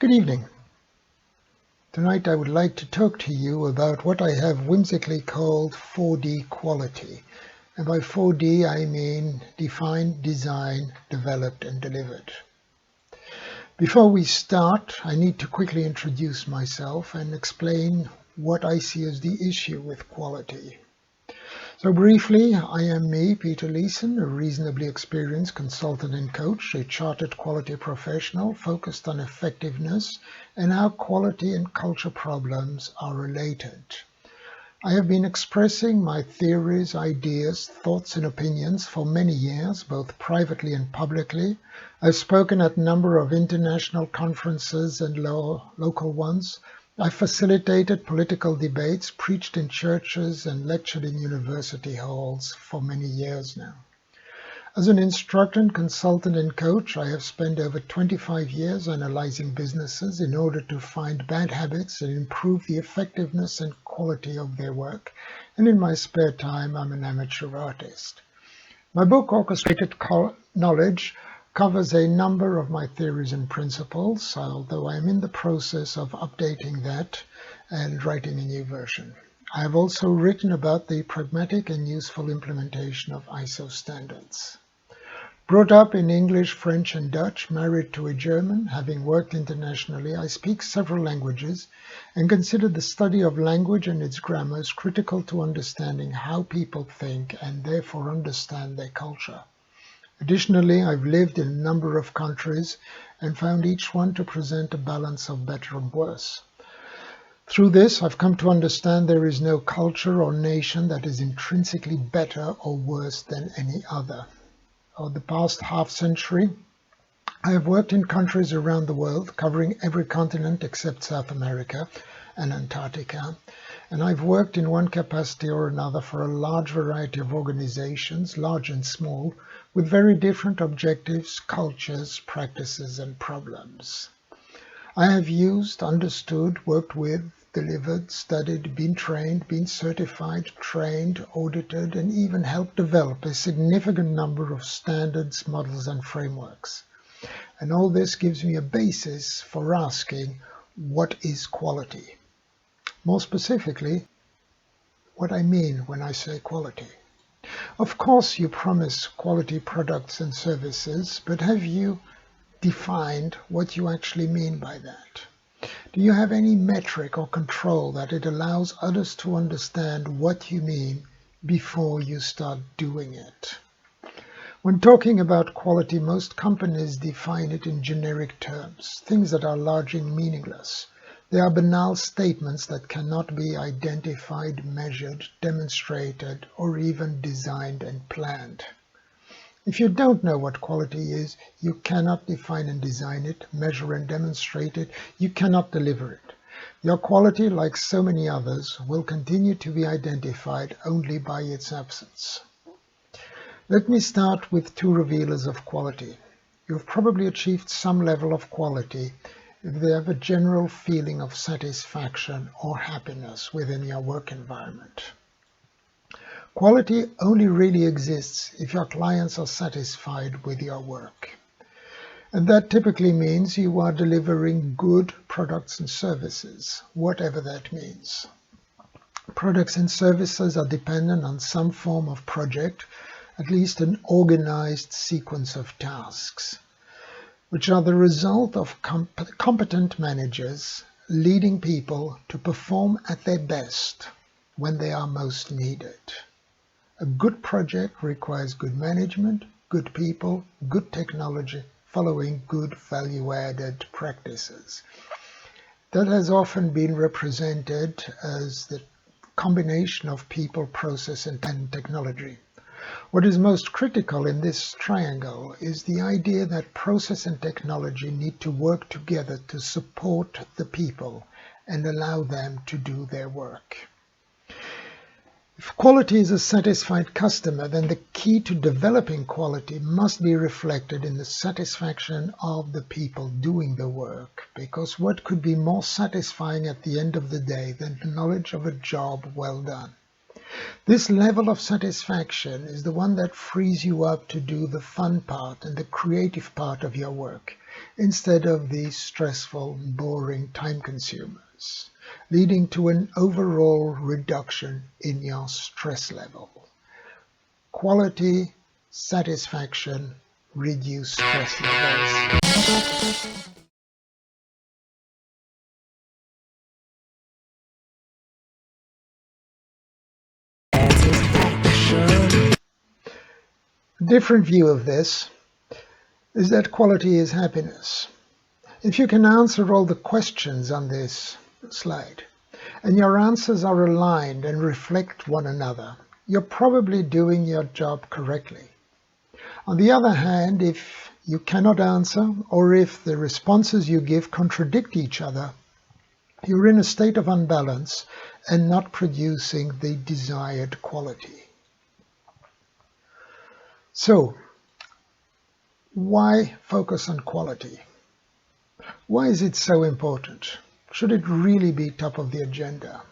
Good evening. Tonight I would like to talk to you about what I have whimsically called 4D quality. And by 4D I mean defined, designed, developed and delivered. Before we start, I need to quickly introduce myself and explain what I see as the issue with quality. So briefly, I am me, Peter Leeson, a reasonably experienced consultant and coach, a chartered quality professional focused on effectiveness and how quality and culture problems are related. I have been expressing my theories, ideas, thoughts and opinions for many years, both privately and publicly. I've spoken at a number of international conferences and local ones. I facilitated political debates, preached in churches and lectured in university halls for many years now. As an instructor, consultant and coach, I have spent over 25 years analyzing businesses in order to find bad habits and improve the effectiveness and quality of their work. And in my spare time, I'm an amateur artist. My book, Orchestrated Knowledge, covers a number of my theories and principles, although I am in the process of updating that and writing a new version. I have also written about the pragmatic and useful implementation of ISO standards. Brought up in English, French and Dutch, married to a German, having worked internationally, I speak several languages and consider the study of language and its grammar as critical to understanding how people think and therefore understand their culture. Additionally, I've lived in a number of countries and found each one to present a balance of better and worse. Through this, I've come to understand there is no culture or nation that is intrinsically better or worse than any other. Over the past half-century, I have worked in countries around the world, covering every continent except South America and Antarctica, and I've worked in one capacity or another for a large variety of organizations, large and small, with very different objectives, cultures, practices, and problems. I have used, understood, worked with, delivered, studied, been trained, been certified, trained, audited, and even helped develop a significant number of standards, models, and frameworks. And all this gives me a basis for asking, what is quality? More specifically, what I mean when I say quality. Of course, you promise quality products and services, but have you defined what you actually mean by that? Do you have any metric or control that it allows others to understand what you mean before you start doing it? When talking about quality, most companies define it in generic terms, things that are largely meaningless. They are banal statements that cannot be identified, measured, demonstrated, or even designed and planned. If you don't know what quality is, you cannot define and design it, measure and demonstrate it, you cannot deliver it. Your quality, like so many others, will continue to be identified only by its absence. Let me start with two revealers of quality. You have probably achieved some level of quality if they have a general feeling of satisfaction or happiness within your work environment. Quality only really exists if your clients are satisfied with your work. And that typically means you are delivering good products and services, whatever that means. Products and services are dependent on some form of project, at least an organized sequence of tasks, which are the result of competent managers leading people to perform at their best when they are most needed. A good project requires good management, good people, good technology, following good value-added practices. That has often been represented as the combination of people, process, and technology. What is most critical in this triangle is the idea that process and technology need to work together to support the people and allow them to do their work. If quality is a satisfied customer, then the key to developing quality must be reflected in the satisfaction of the people doing the work, because what could be more satisfying at the end of the day than the knowledge of a job well done? This level of satisfaction is the one that frees you up to do the fun part and the creative part of your work. instead of the stressful, boring time consumers, leading to an overall reduction in your stress level. Quality, satisfaction, reduce stress levels. A different view of this is that quality is happiness. If you can answer all the questions on this slide, and your answers are aligned and reflect one another, you're probably doing your job correctly. On the other hand, if you cannot answer, or if the responses you give contradict each other, you're in a state of unbalance and not producing the desired quality. So, why focus on quality? Why is it so important? Should it really be top of the agenda?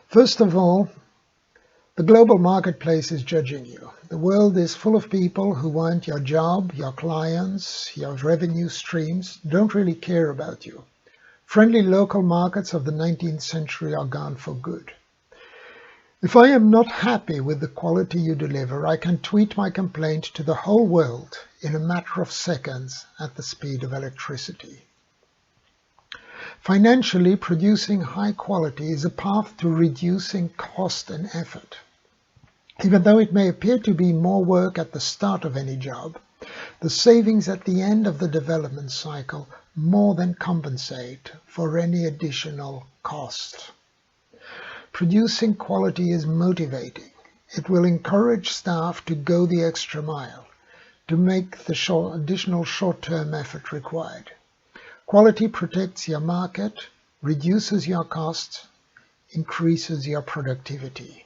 First of all, the global marketplace is judging you. The world is full of people who want your job, your clients, your revenue streams, don't really care about you. Friendly local markets of the 19th century are gone for good. If I am not happy with the quality you deliver, I can tweet my complaint to the whole world in a matter of seconds at the speed of electricity. Financially, producing high quality is a path to reducing cost and effort. Even though it may appear to be more work at the start of any job, the savings at the end of the development cycle more than compensate for any additional cost. Producing quality is motivating. It will encourage staff to go the extra mile, to make the additional short-term effort required. Quality protects your market, reduces your costs, increases your productivity.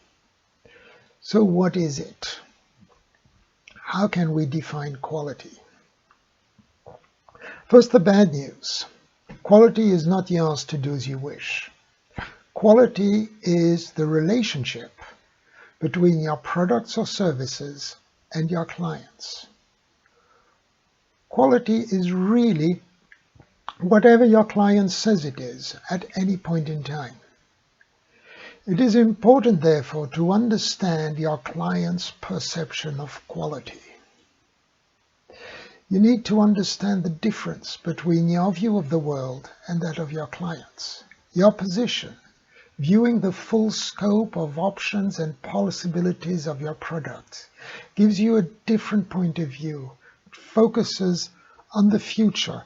So what is it? How can we define quality? First, the bad news. Quality is not yours to do as you wish. Quality is the relationship between your products or services and your clients. Quality is really whatever your client says it is at any point in time. It is important, therefore, to understand your client's perception of quality. You need to understand the difference between your view of the world and that of your clients. Your position, viewing the full scope of options and possibilities of your product, gives you a different point of view. It focuses on the future,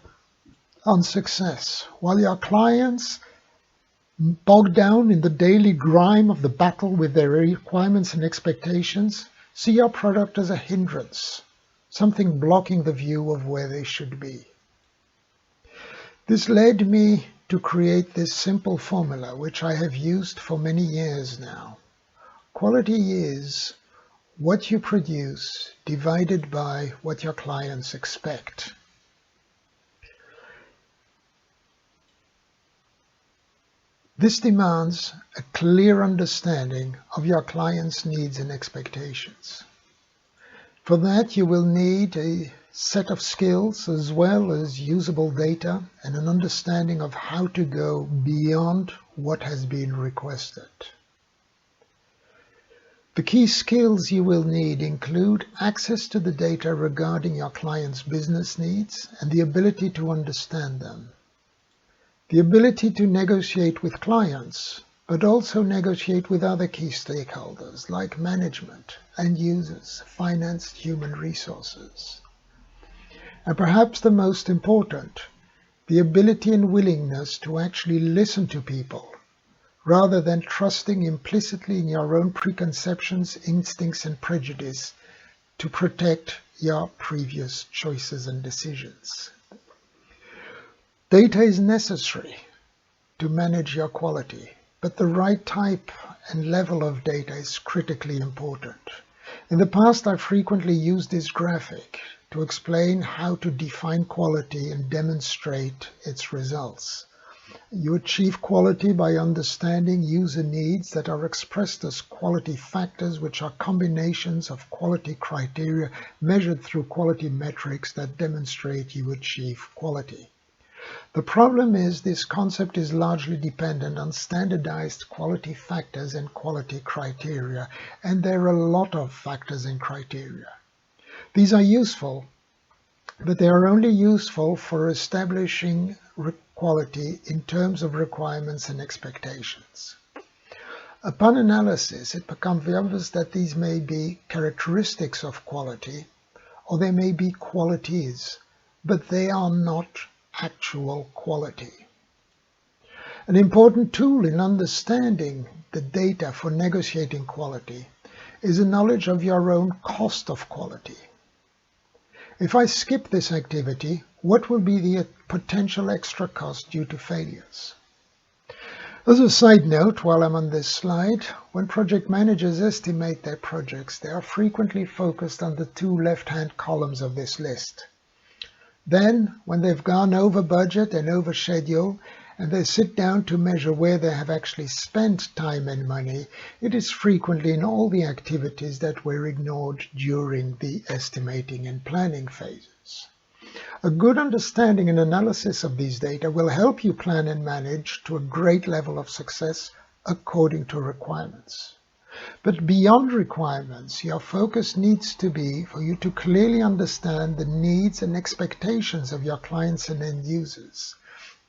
on success, while your clients, bogged down in the daily grime of the battle with their requirements and expectations, see your product as a hindrance, something blocking the view of where they should be. This led me to create this simple formula, which I have used for many years now. Quality is what you produce divided by what your clients expect. This demands a clear understanding of your client's needs and expectations. For that, you will need a set of skills as well as usable data and an understanding of how to go beyond what has been requested. The key skills you will need include access to the data regarding your client's business needs and the ability to understand them. The ability to negotiate with clients, but also negotiate with other key stakeholders like management, end users, finance, human resources. And perhaps the most important, the ability and willingness to actually listen to people, rather than trusting implicitly in your own preconceptions, instincts, and prejudice to protect your previous choices and decisions. Data is necessary to manage your quality, but the right type and level of data is critically important. In the past, I've frequently used this graphic to explain how to define quality and demonstrate its results. You achieve quality by understanding user needs that are expressed as quality factors, which are combinations of quality criteria measured through quality metrics that demonstrate you achieve quality. The problem is this concept is largely dependent on standardized quality factors and quality criteria, and there are a lot of factors and criteria. These are useful, but they are only useful for establishing quality in terms of requirements and expectations. Upon analysis, it becomes obvious that these may be characteristics of quality, or they may be qualities, but they are not actual quality. An important tool in understanding the data for negotiating quality is a knowledge of your own cost of quality. If I skip this activity, what will be the potential extra cost due to failures? As a side note, while I'm on this slide, when project managers estimate their projects, they are frequently focused on the two left-hand columns of this list. Then, when they've gone over budget and over schedule, and they sit down to measure where they have actually spent time and money, it is frequently in all the activities that were ignored during the estimating and planning phases. A good understanding and analysis of these data will help you plan and manage to a great level of success according to requirements. But beyond requirements, your focus needs to be for you to clearly understand the needs and expectations of your clients and end users.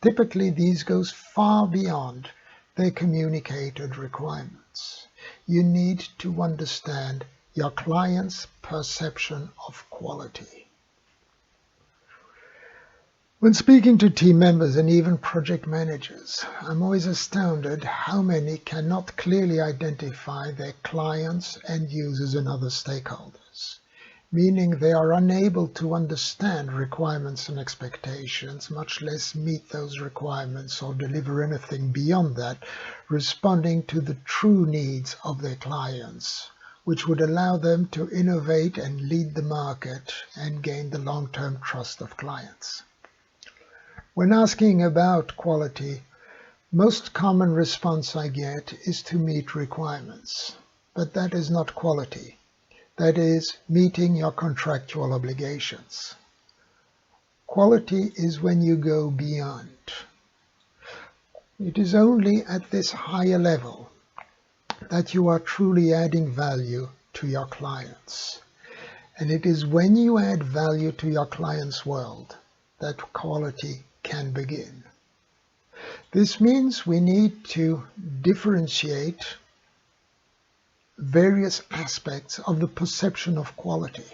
Typically, these goes far beyond their communicated requirements. You need to understand your client's perception of quality. When speaking to team members and even project managers, I'm always astounded how many cannot clearly identify their clients, end users, and other stakeholders, meaning they are unable to understand requirements and expectations, much less meet those requirements or deliver anything beyond that, responding to the true needs of their clients, which would allow them to innovate and lead the market and gain the long-term trust of clients. When asking about quality, most common response I get is to meet requirements, but that is not quality. That is, meeting your contractual obligations. Quality is when you go beyond. It is only at this higher level that you are truly adding value to your clients. And it is when you add value to your client's world that quality can begin. This means we need to differentiate various aspects of the perception of quality.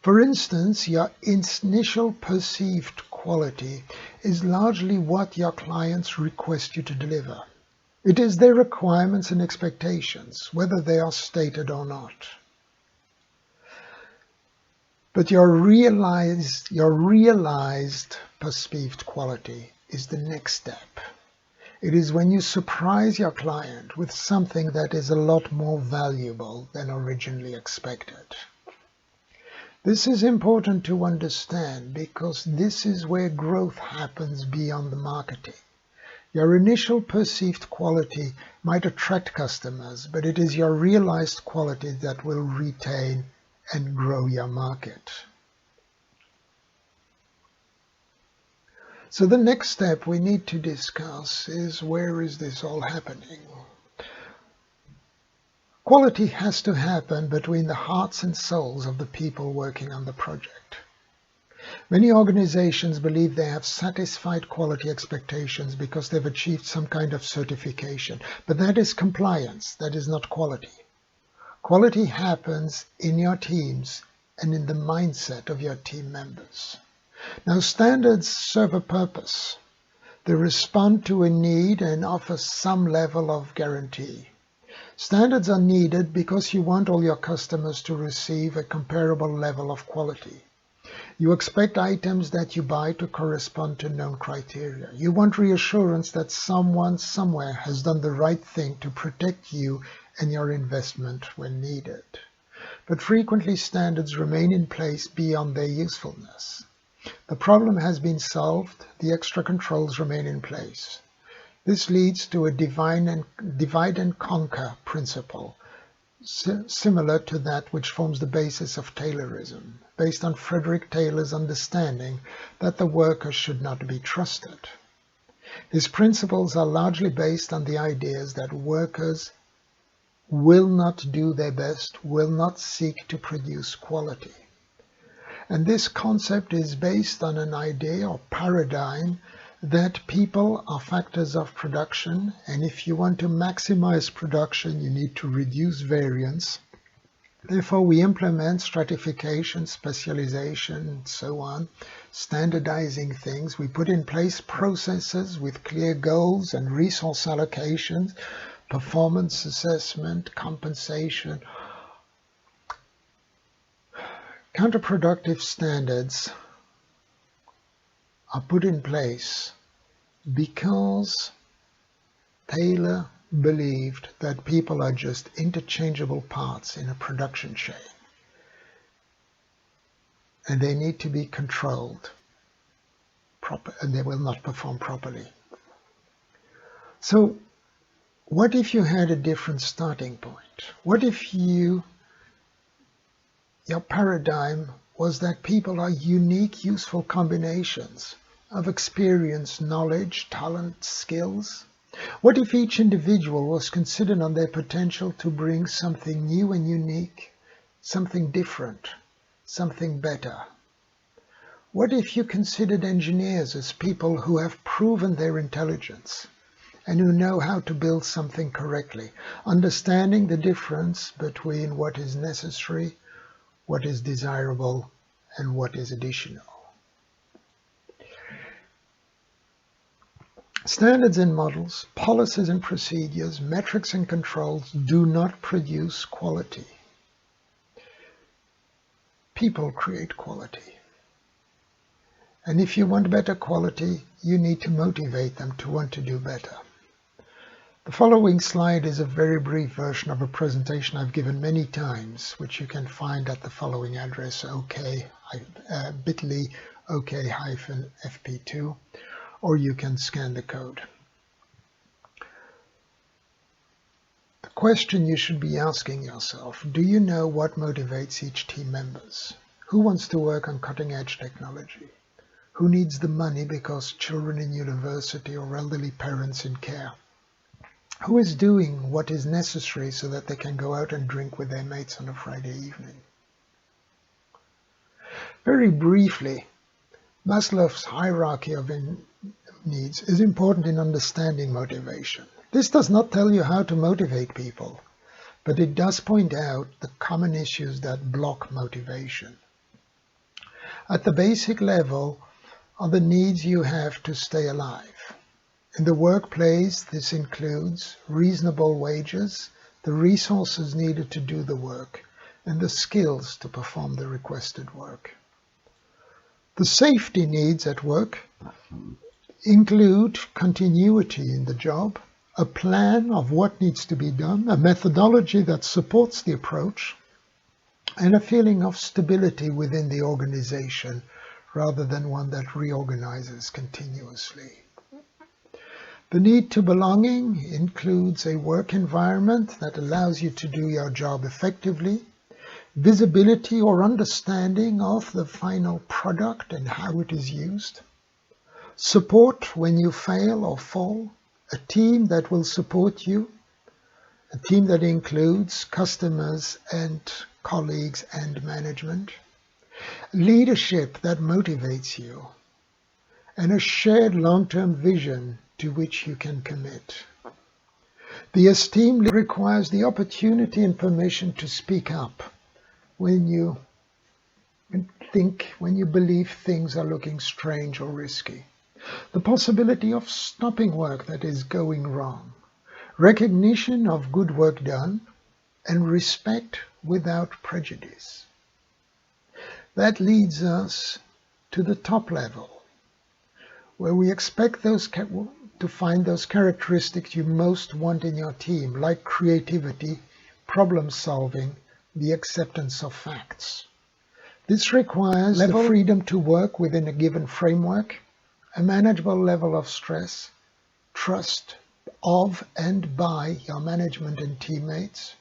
For instance, your initial perceived quality is largely what your clients request you to deliver. It is their requirements and expectations, whether they are stated or not. But your realized perceived quality is the next step. It is when you surprise your client with something that is a lot more valuable than originally expected. This is important to understand because this is where growth happens beyond the marketing. Your initial perceived quality might attract customers, but it is your realized quality that will retain and grow your market. So the next step we need to discuss is, where is this all happening? Quality has to happen between the hearts and souls of the people working on the project. Many organizations believe they have satisfied quality expectations because they've achieved some kind of certification, but that is compliance, that is not quality. Quality happens in your teams and in the mindset of your team members. Now, standards serve a purpose. They respond to a need and offer some level of guarantee. Standards are needed because you want all your customers to receive a comparable level of quality. You expect items that you buy to correspond to known criteria. You want reassurance that someone somewhere has done the right thing to protect you and your investment when needed. But frequently standards remain in place beyond their usefulness. The problem has been solved, the extra controls remain in place. This leads to a divide and conquer principle, similar to that which forms the basis of Taylorism, based on Frederick Taylor's understanding that the worker should not be trusted. His principles are largely based on the ideas that workers will not do their best, will not seek to produce quality. And this concept is based on an idea or paradigm that people are factors of production, and if you want to maximize production, you need to reduce variance. Therefore, we implement stratification, specialization, and so on, standardizing things. We put in place processes with clear goals and resource allocations, performance assessment, compensation. Counterproductive standards are put in place because Taylor believed that people are just interchangeable parts in a production chain, and they need to be controlled and they will not perform properly. So what if you had a different starting point? What if your paradigm was that people are unique, useful combinations of experience, knowledge, talent, skills? What if each individual was considered on their potential to bring something new and unique, something different, something better? What if you considered engineers as people who have proven their intelligence and who know how to build something correctly, understanding the difference between what is necessary, what is desirable, and what is additional? Standards and models, policies and procedures, metrics and controls do not produce quality. People create quality. And if you want better quality, you need to motivate them to want to do better. The following slide is a very brief version of a presentation I've given many times, which you can find at the following address, bit.ly OK-FP2, or you can scan the code. The question you should be asking yourself: do you know what motivates each team members? Who wants to work on cutting-edge technology? Who needs the money because children in university or elderly parents in care? Who is doing what is necessary so that they can go out and drink with their mates on a Friday evening? Very briefly, Maslow's hierarchy of needs is important in understanding motivation. This does not tell you how to motivate people, but it does point out the common issues that block motivation. At the basic level are the needs you have to stay alive. In the workplace, this includes reasonable wages, the resources needed to do the work, and the skills to perform the requested work. The safety needs at work include continuity in the job, a plan of what needs to be done, a methodology that supports the approach, and a feeling of stability within the organization rather than one that reorganizes continuously. The need to belonging includes a work environment that allows you to do your job effectively, visibility or understanding of the final product and how it is used, support when you fail or fall, a team that will support you, a team that includes customers and colleagues and management, leadership that motivates you, and a shared long-term vision to which you can commit. The esteemed leader requires the opportunity and permission to speak up when you believe things are looking strange or risky. The possibility of stopping work that is going wrong, recognition of good work done, and respect without prejudice. That leads us to the top level, where we expect to find those characteristics you most want in your team, like creativity, problem solving, the acceptance of facts. This requires the freedom to work within a given framework, a manageable level of stress, trust of and by your management and teammates,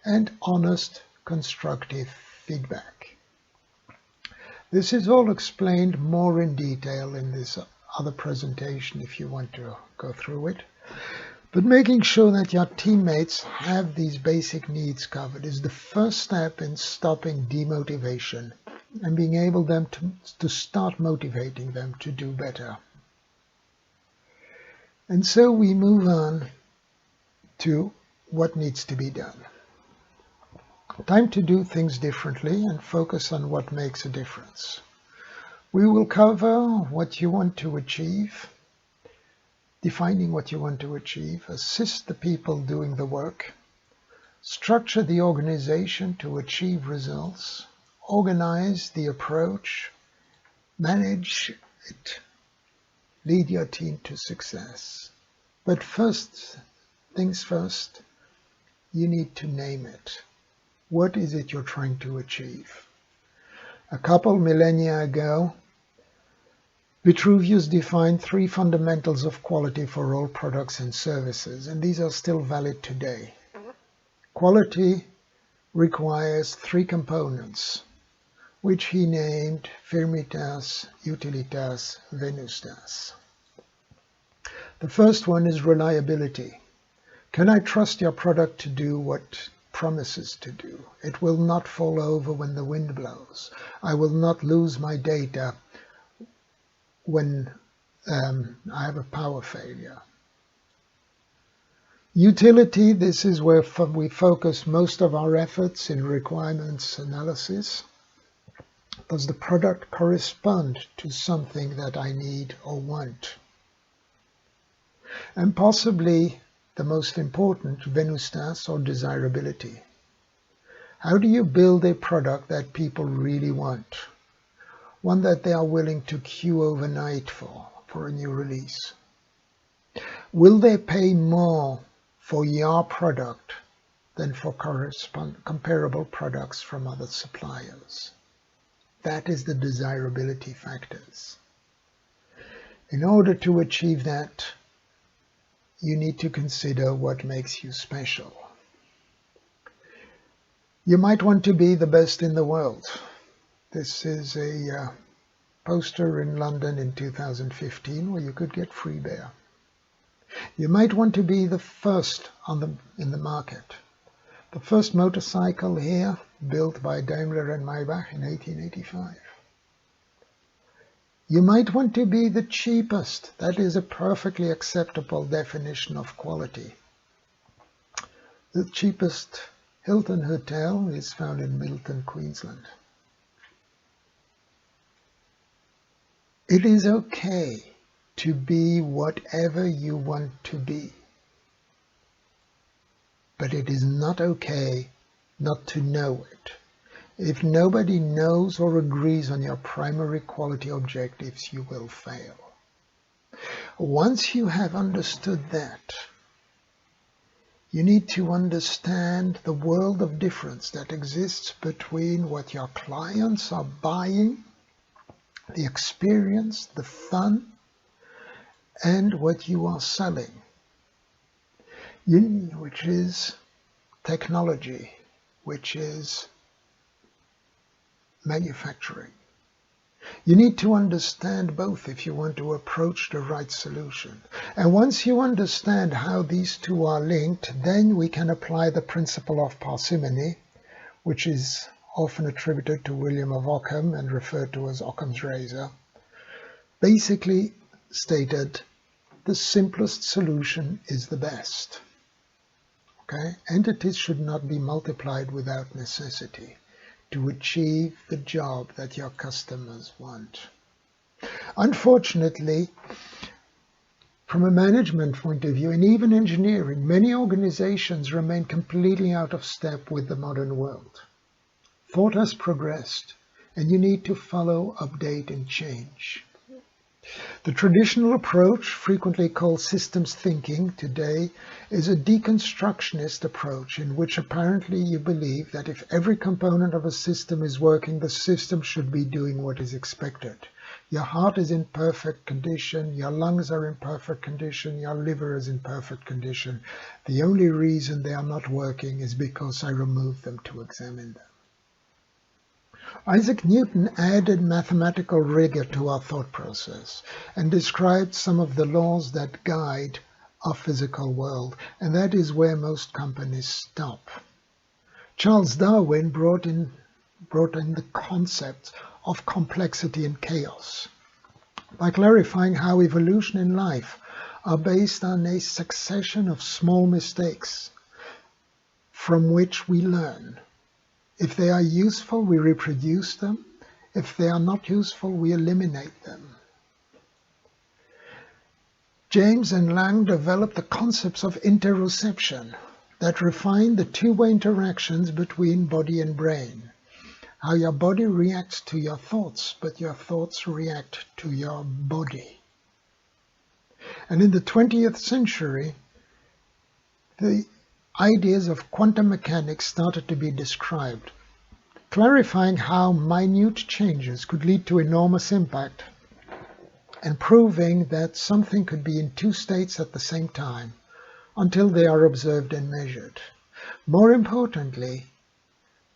and honest, constructive feedback. This is all explained more in detail in this other presentation if you want to go through it. But making sure that your teammates have these basic needs covered is the first step in stopping demotivation and being able to start motivating them to do better. And so we move on to what needs to be done. Time to do things differently and focus on what makes a difference. We will cover what you want to achieve, defining what you want to achieve, assist the people doing the work, structure the organization to achieve results, organize the approach, manage it, lead your team to success. But first things first, you need to name it. What is it you're trying to achieve? A couple millennia ago, Vitruvius defined 3 fundamentals of quality for all products and services, and these are still valid today. Quality requires 3 components, which he named firmitas, utilitas, venustas. The first one is reliability. Can I trust your product to do what it promises to do? It will not fall over when the wind blows. I will not lose my data when I have a power failure. Utility, this is where we focus most of our efforts in requirements analysis. Does the product correspond to something that I need or want? And possibly the most important, venustas, or desirability. How do you build a product that people really want? One that they are willing to queue overnight for a new release? Will they pay more for your product than for comparable products from other suppliers? That is the desirability factors. In order to achieve that, you need to consider what makes you special. You might want to be the best in the world. This is a poster in London in 2015 where you could get free beer. You might want to be the first in the market. The first motorcycle here, built by Daimler and Maybach in 1885. You might want to be the cheapest. That is a perfectly acceptable definition of quality. The cheapest Hilton hotel is found in Middleton, Queensland. It is okay to be whatever you want to be. But it is not okay not to know it. If nobody knows or agrees on your primary quality objectives, you will fail. Once you have understood that, you need to understand the world of difference that exists between what your clients are buying, the experience, the fun, and what you are selling, which is technology, which is manufacturing. You need to understand both if you want to approach the right solution. And once you understand how these two are linked, then we can apply the principle of parsimony, which is often attributed to William of Ockham and referred to as Occam's razor. Basically stated, the simplest solution is the best. Okay? Entities should not be multiplied without necessity to achieve the job that your customers want. Unfortunately, from a management point of view, and even engineering, many organizations remain completely out of step with the modern world. Thought has progressed, and you need to follow, update, and change. The traditional approach, frequently called systems thinking today, is a deconstructionist approach in which apparently you believe that if every component of a system is working, the system should be doing what is expected. Your heart is in perfect condition, your lungs are in perfect condition, your liver is in perfect condition. The only reason they are not working is because I removed them to examine them. Isaac Newton added mathematical rigor to our thought process and described some of the laws that guide our physical world, and that is where most companies stop. Charles Darwin brought in the concept of complexity and chaos by clarifying how evolution and life are based on a succession of small mistakes from which we learn. If they are useful, we reproduce them. If they are not useful, we eliminate them. James and Lang developed the concepts of interoception that refine the two-way interactions between body and brain. How your body reacts to your thoughts, but your thoughts react to your body. And in the 20th century, the ideas of quantum mechanics started to be described, clarifying how minute changes could lead to enormous impact and proving that something could be in two states at the same time until they are observed and measured. More importantly,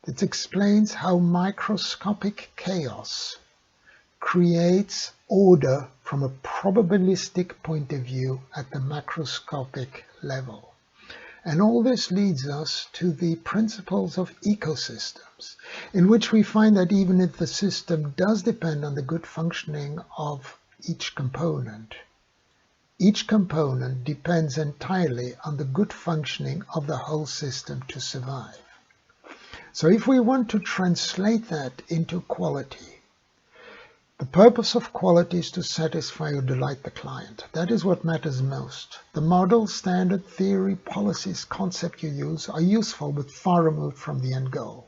it explains how microscopic chaos creates order from a probabilistic point of view at the macroscopic level. And all this leads us to the principles of ecosystems, in which we find that even if the system does depend on the good functioning of each component depends entirely on the good functioning of the whole system to survive. So if we want to translate that into quality, the purpose of quality is to satisfy or delight the client. That is what matters most. The model, standard, theory, policies, concept you use are useful but far removed from the end goal.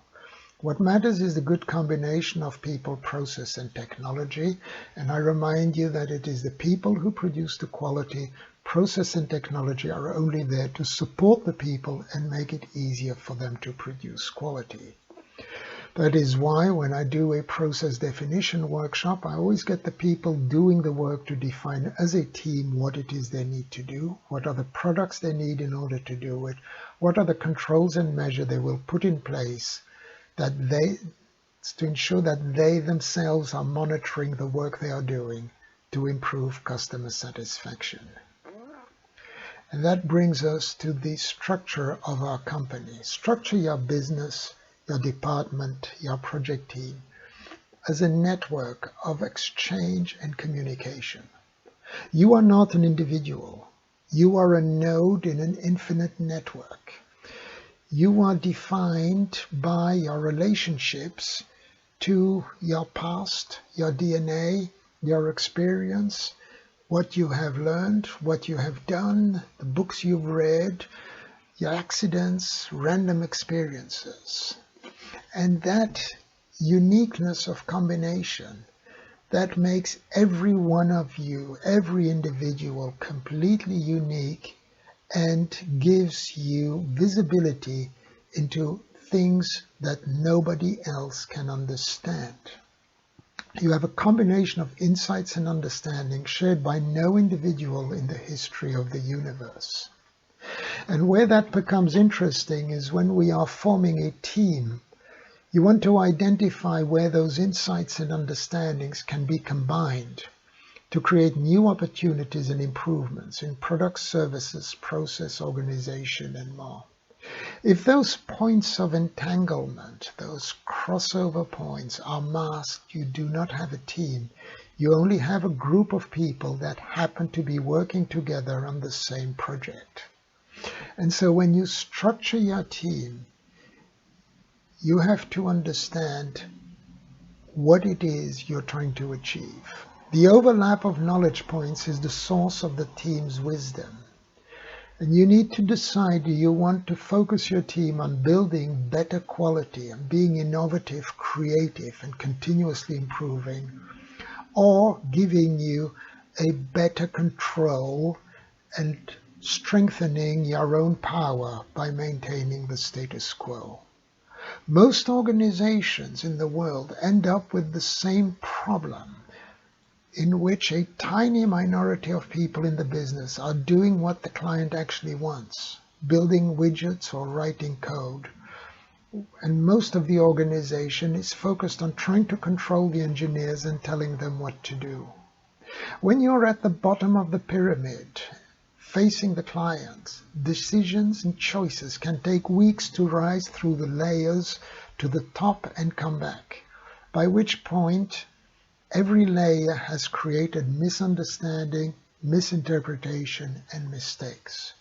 What matters is the good combination of people, process, and technology, and I remind you that it is the people who produce the quality. Process and technology are only there to support the people and make it easier for them to produce quality. That is why when I do a process definition workshop, I always get the people doing the work to define as a team what it is they need to do, what are the products they need in order to do it, what are the controls and measures they will put in place to ensure that they themselves are monitoring the work they are doing to improve customer satisfaction. And that brings us to the structure of our company. Structure your business, your department, your project team as a network of exchange and communication. You are not an individual. You are a node in an infinite network. You are defined by your relationships to your past, your DNA, your experience, what you have learned, what you have done, the books you've read, your accidents, random experiences. And that uniqueness of combination, that makes every one of you, every individual, completely unique and gives you visibility into things that nobody else can understand. You have a combination of insights and understanding shared by no individual in the history of the universe. And where that becomes interesting is when we are forming a team. You want to identify where those insights and understandings can be combined to create new opportunities and improvements in products, services, process, organization, and more. If those points of entanglement, those crossover points are masked, you do not have a team. You only have a group of people that happen to be working together on the same project. And so when you structure your team, you have to understand what it is you're trying to achieve. The overlap of knowledge points is the source of the team's wisdom. And you need to decide, do you want to focus your team on building better quality and being innovative, creative, and continuously improving? or giving you a better control and strengthening your own power by maintaining the status quo. Most organizations in the world end up with the same problem, in which a tiny minority of people in the business are doing what the client actually wants, building widgets or writing code. And most of the organization is focused on trying to control the engineers and telling them what to do. When you're at the bottom of the pyramid, facing the client, decisions and choices can take weeks to rise through the layers to the top and come back, by which point every layer has created misunderstanding, misinterpretation, and mistakes.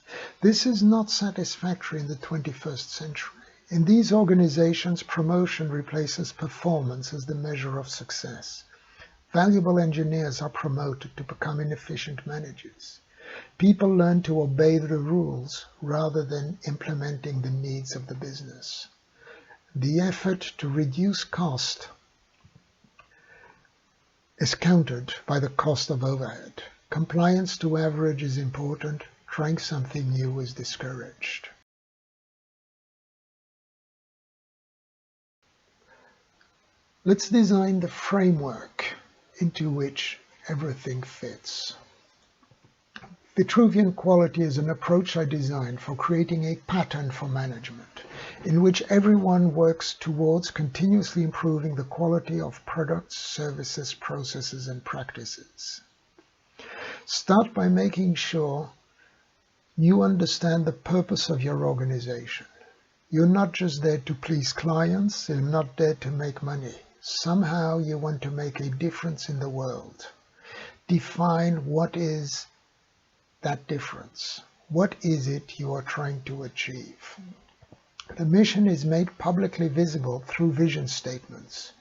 This is not satisfactory in the 21st century. In these organizations, promotion replaces performance as the measure of success. Valuable engineers are promoted to become inefficient managers. People learn to obey the rules rather than implementing the needs of the business. The effort to reduce cost is countered by the cost of overhead. Compliance to average is important. Trying something new is discouraged. Let's design the framework into which everything fits. Vitruvian quality is an approach I designed for creating a pattern for management, in which everyone works towards continuously improving the quality of products, services, processes, and practices. Start by making sure you understand the purpose of your organization. You're not just there to please clients, you're not there to make money. Somehow you want to make a difference in the world. Define what is that difference. What is it you are trying to achieve? The mission is made publicly visible through vision statements.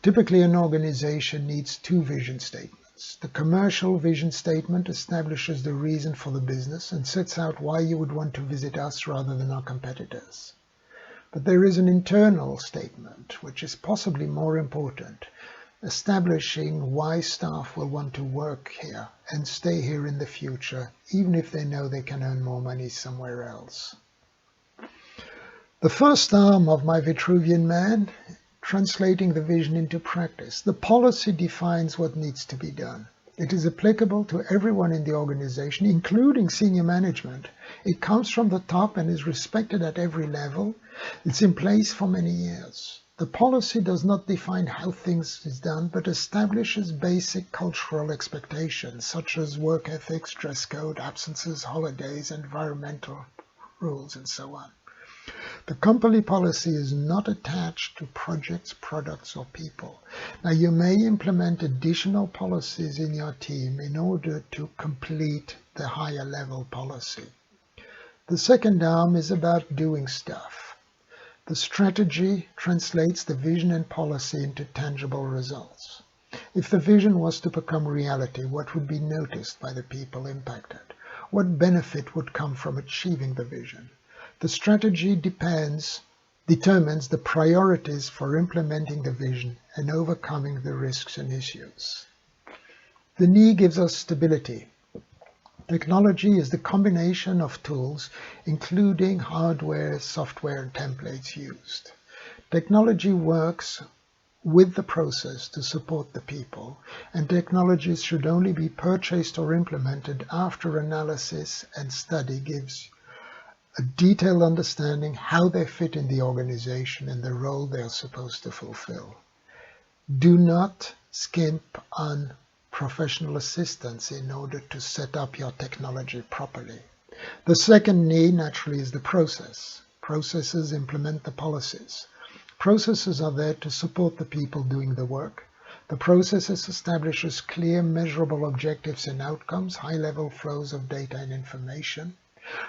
Typically, an organization needs two vision statements. The commercial vision statement establishes the reason for the business and sets out why you would want to visit us rather than our competitors. But there is an internal statement, which is possibly more important, establishing why staff will want to work here and stay here in the future, even if they know they can earn more money somewhere else. The first arm of my Vitruvian man, translating the vision into practice. The policy defines what needs to be done. It is applicable to everyone in the organization, including senior management. It comes from the top and is respected at every level. It's in place for many years. The policy does not define how things is done, but establishes basic cultural expectations, such as work ethics, dress code, absences, holidays, environmental rules, and so on. The company policy is not attached to projects, products, or people. Now, you may implement additional policies in your team in order to complete the higher level policy. The second arm is about doing stuff. The strategy translates the vision and policy into tangible results. If the vision was to become reality, what would be noticed by the people impacted? What benefit would come from achieving the vision? The strategy determines the priorities for implementing the vision and overcoming the risks and issues. The knee gives us stability. Technology is the combination of tools, including hardware, software, and templates used. Technology works with the process to support the people, and technologies should only be purchased or implemented after analysis and study gives a detailed understanding how they fit in the organization and the role they are supposed to fulfill. Do not skimp on professional assistance in order to set up your technology properly. The second need, naturally, is the process. Processes implement the policies. Processes are there to support the people doing the work. The processes establishes clear, measurable objectives and outcomes, high-level flows of data and information.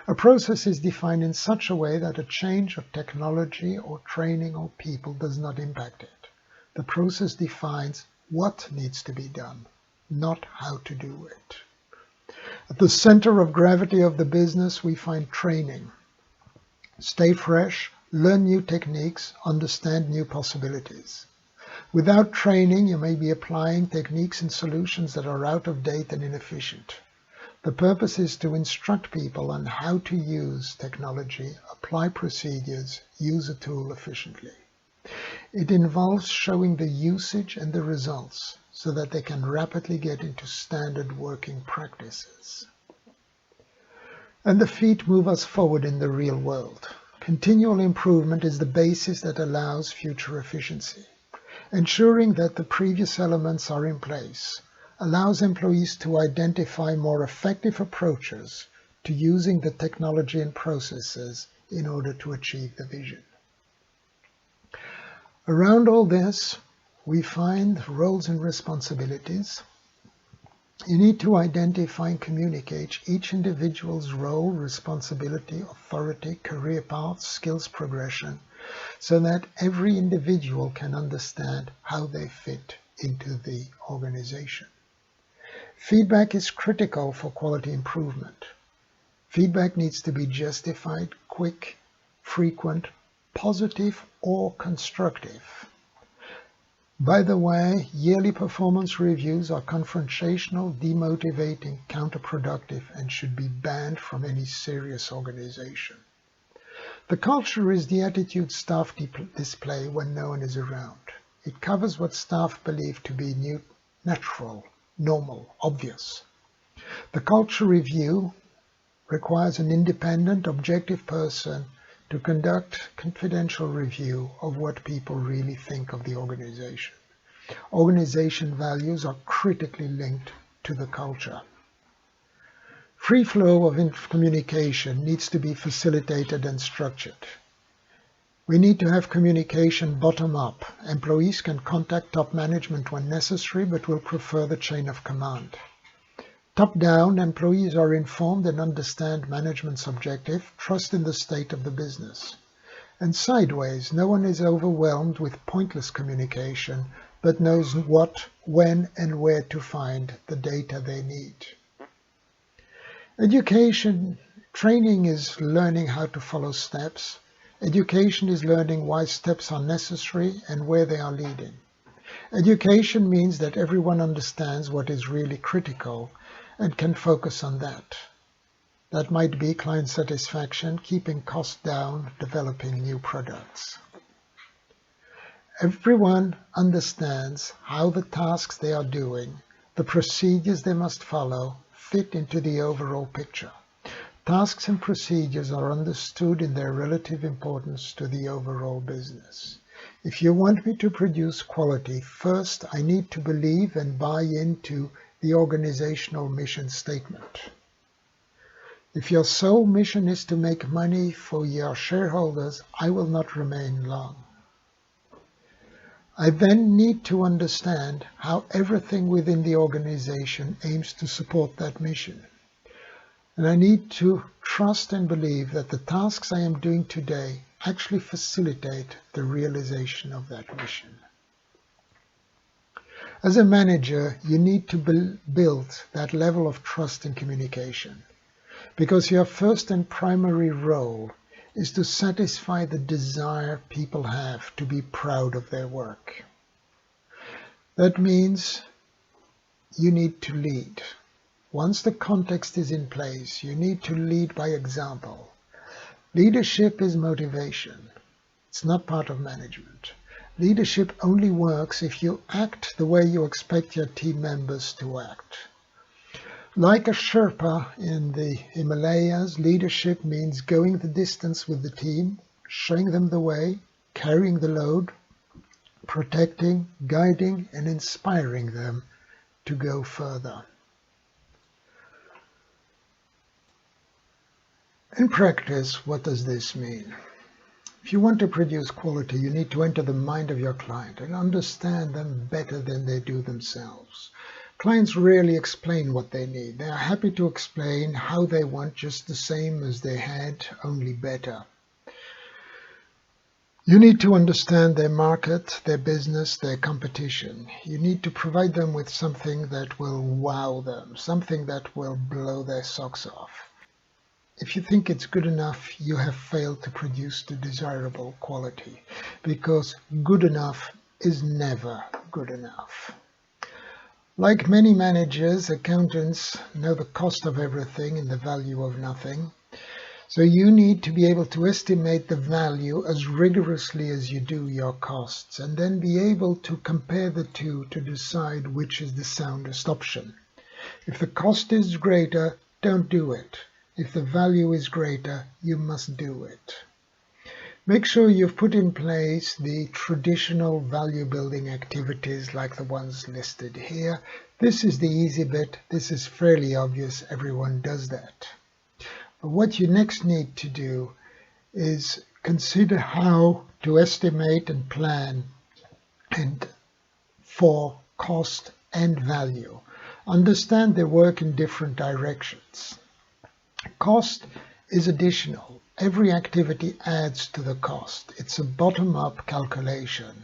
A process is defined in such a way that a change of technology or training or people does not impact it. The process defines what needs to be done, not how to do it. At the center of gravity of the business, we find training. Stay fresh, learn new techniques, understand new possibilities. Without training, you may be applying techniques and solutions that are out of date and inefficient. The purpose is to instruct people on how to use technology, apply procedures, use a tool efficiently. It involves showing the usage and the results so that they can rapidly get into standard working practices. And the feet move us forward in the real world. Continual improvement is the basis that allows future efficiency. Ensuring that the previous elements are in place allows employees to identify more effective approaches to using the technology and processes in order to achieve the vision. Around all this, we find roles and responsibilities. You need to identify and communicate each individual's role, responsibility, authority, career path, skills progression, so that every individual can understand how they fit into the organization. Feedback is critical for quality improvement. Feedback needs to be justified, quick, frequent, positive, or constructive. By the way, yearly performance reviews are confrontational, demotivating, counterproductive, and should be banned from any serious organization. The culture is the attitude staff display when no one is around. It covers what staff believe to be natural, normal, obvious. The culture review requires an independent, objective person to conduct confidential review of what people really think of the organization. Organization values are critically linked to the culture. Free flow of communication needs to be facilitated and structured. We need to have communication bottom up. Employees can contact top management when necessary, but will prefer the chain of command. Top down, employees are informed and understand management's objective, trust in the state of the business. And sideways, no one is overwhelmed with pointless communication, but knows what, when, and where to find the data they need. Education, training is learning how to follow steps. Education is learning why steps are necessary and where they are leading. Education means that everyone understands what is really critical and can focus on that. That might be client satisfaction, keeping costs down, developing new products. Everyone understands how the tasks they are doing, the procedures they must follow, fit into the overall picture. Tasks and procedures are understood in their relative importance to the overall business. If you want me to produce quality, first I need to believe and buy into the organizational mission statement. If your sole mission is to make money for your shareholders, I will not remain long. I then need to understand how everything within the organization aims to support that mission. And I need to trust and believe that the tasks I am doing today actually facilitate the realization of that mission. As a manager, you need to build that level of trust and communication, because your first and primary role is to satisfy the desire people have to be proud of their work. That means you need to lead. Once the context is in place, you need to lead by example. Leadership is motivation. It's not part of management. Leadership only works if you act the way you expect your team members to act. Like a Sherpa in the Himalayas, leadership means going the distance with the team, showing them the way, carrying the load, protecting, guiding, and inspiring them to go further. In practice, what does this mean? If you want to produce quality, you need to enter the mind of your client and understand them better than they do themselves. Clients rarely explain what they need. They are happy to explain how they want just the same as they had, only better. You need to understand their market, their business, their competition. You need to provide them with something that will wow them, something that will blow their socks off. If you think it's good enough, you have failed to produce the desirable quality, because good enough is never good enough. Like many managers, accountants know the cost of everything and the value of nothing. So you need to be able to estimate the value as rigorously as you do your costs, and then be able to compare the two to decide which is the soundest option. If the cost is greater, don't do it. If the value is greater, you must do it. Make sure you've put in place the traditional value-building activities like the ones listed here. This is the easy bit. This is fairly obvious. Everyone does that. But what you next need to do is consider how to estimate and plan and for cost and value. Understand they work in different directions. Cost is additional. Every activity adds to the cost. It's a bottom-up calculation,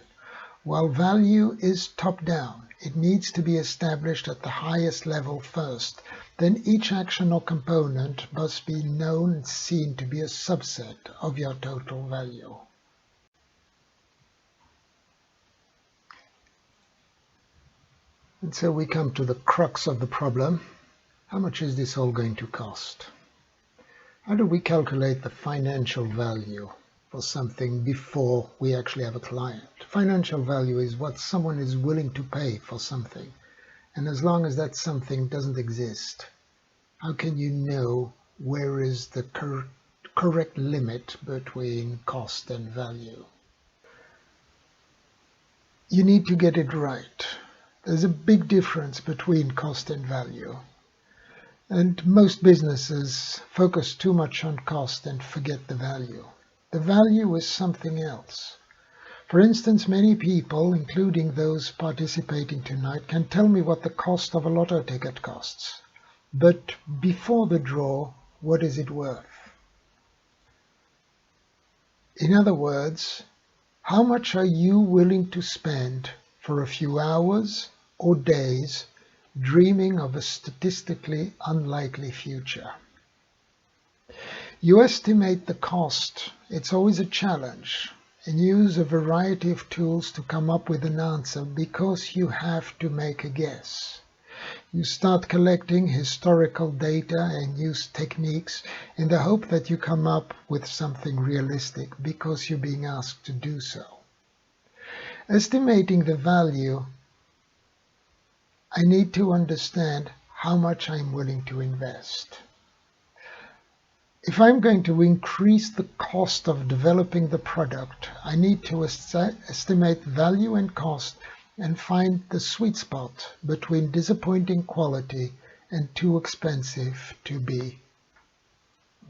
while value is top-down. It needs to be established at the highest level first. Then each action or component must be known and seen to be a subset of your total value. And so we come to the crux of the problem. How much is this all going to cost? How do we calculate the financial value for something before we actually have a client? Financial value is what someone is willing to pay for something. And as long as that something doesn't exist, how can you know where is the correct limit between cost and value? You need to get it right. There's a big difference between cost and value. And most businesses focus too much on cost and forget the value. The value is something else. For instance, many people, including those participating tonight, can tell me what the cost of a lotto ticket costs. But before the draw, what is it worth? In other words, how much are you willing to spend for a few hours or days dreaming of a statistically unlikely future? You estimate the cost. It's always a challenge, and use a variety of tools to come up with an answer because you have to make a guess. You start collecting historical data and use techniques in the hope that you come up with something realistic because you're being asked to do so. Estimating the value, I need to understand how much I'm willing to invest. If I'm going to increase the cost of developing the product, I need to estimate value and cost and find the sweet spot between disappointing quality and too expensive to be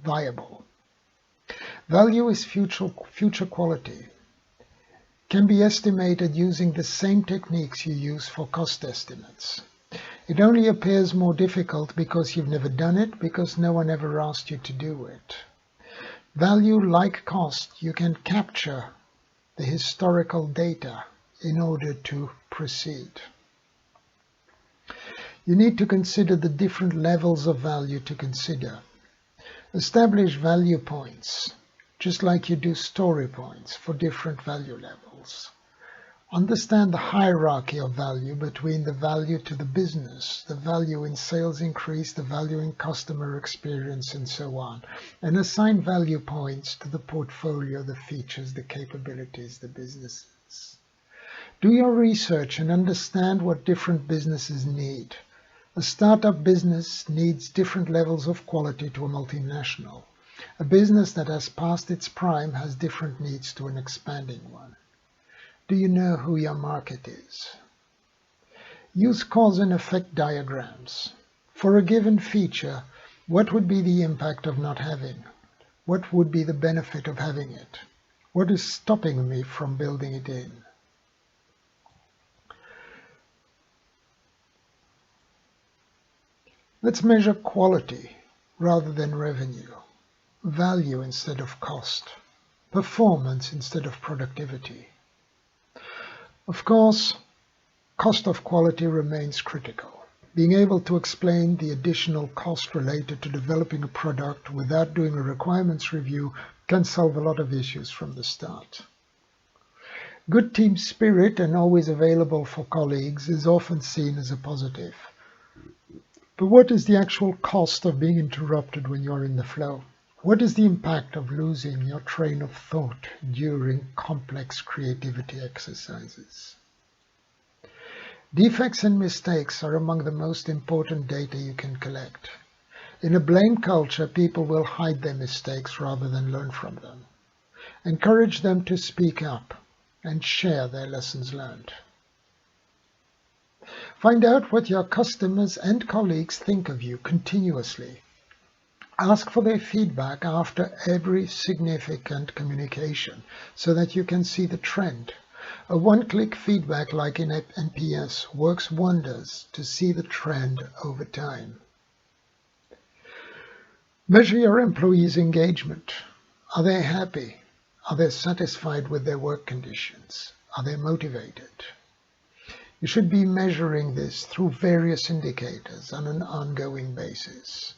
viable. Value is future quality. Can be estimated using the same techniques you use for cost estimates. It only appears more difficult because you've never done it, because no one ever asked you to do it. Value, like cost, you can capture the historical data in order to proceed. You need to consider the different levels of value to consider. Establish value points, just like you do story points for different value levels. Understand the hierarchy of value between the value to the business, the value in sales increase, the value in customer experience, and so on, and assign value points to the portfolio, the features, the capabilities, the businesses. Do your research and understand what different businesses need. A startup business needs different levels of quality to a multinational. A business that has passed its prime has different needs to an expanding one. Do you know who your market is? Use cause and effect diagrams. For a given feature, what would be the impact of not having? What would be the benefit of having it? What is stopping me from building it in? Let's measure quality rather than revenue, value instead of cost, performance instead of productivity. Of course, cost of quality remains critical. Being able to explain the additional cost related to developing a product without doing a requirements review can solve a lot of issues from the start. Good team spirit and always available for colleagues is often seen as a positive. But what is the actual cost of being interrupted when you're in the flow? What is the impact of losing your train of thought during complex creativity exercises? Defects and mistakes are among the most important data you can collect. In a blame culture, people will hide their mistakes rather than learn from them. Encourage them to speak up and share their lessons learned. Find out what your customers and colleagues think of you continuously. Ask for their feedback after every significant communication so that you can see the trend. A one-click feedback like in NPS works wonders to see the trend over time. Measure your employees' engagement. Are they happy? Are they satisfied with their work conditions? Are they motivated? You should be measuring this through various indicators on an ongoing basis.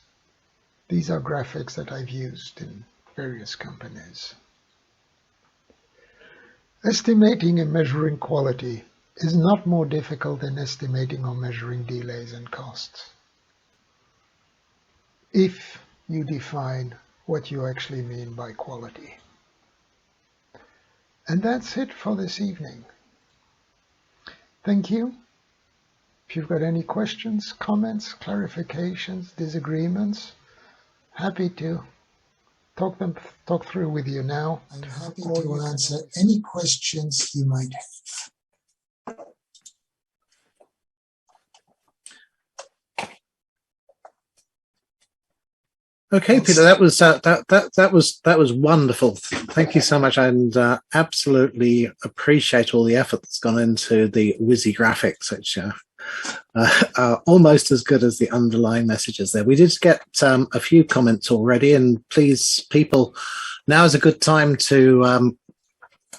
These are graphics that I've used in various companies. Estimating and measuring quality is not more difficult than estimating or measuring delays and costs, if you define what you actually mean by quality. And that's it for this evening. Thank you. If you've got any questions, comments, clarifications, disagreements, happy to talk through with you now. I'm happy to answer any questions you might have. Okay, Peter, that was wonderful. Thank you so much, and absolutely appreciate all the effort that's gone into the WYSI graphics, which are almost as good as the underlying messages there. We did get a few comments already, and please, people, now is a good time to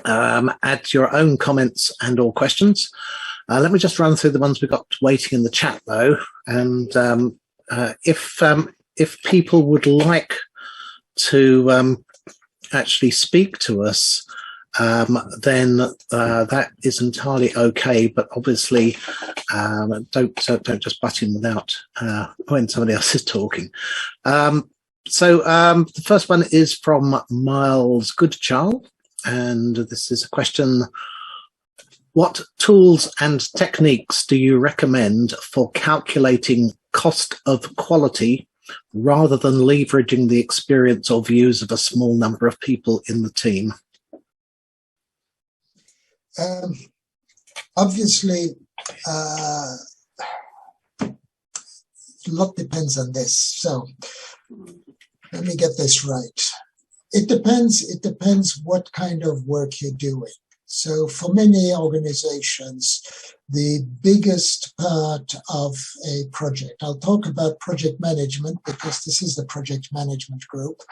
add your own comments and or questions. Let me just run through the ones we got waiting in the chat, though, and if people would like to actually speak to us, then that is entirely okay. But obviously, don't just butt in without when somebody else is talking. So the first one is from Miles Goodchild, and this is a question: what tools and techniques do you recommend for calculating cost of quality, rather than leveraging the experience or views of a small number of people in the team? Obviously, a lot depends on this. So let me get this right. It depends what kind of work you're doing. So for many organizations, the biggest part of a project, I'll talk about project management because this is the project management group.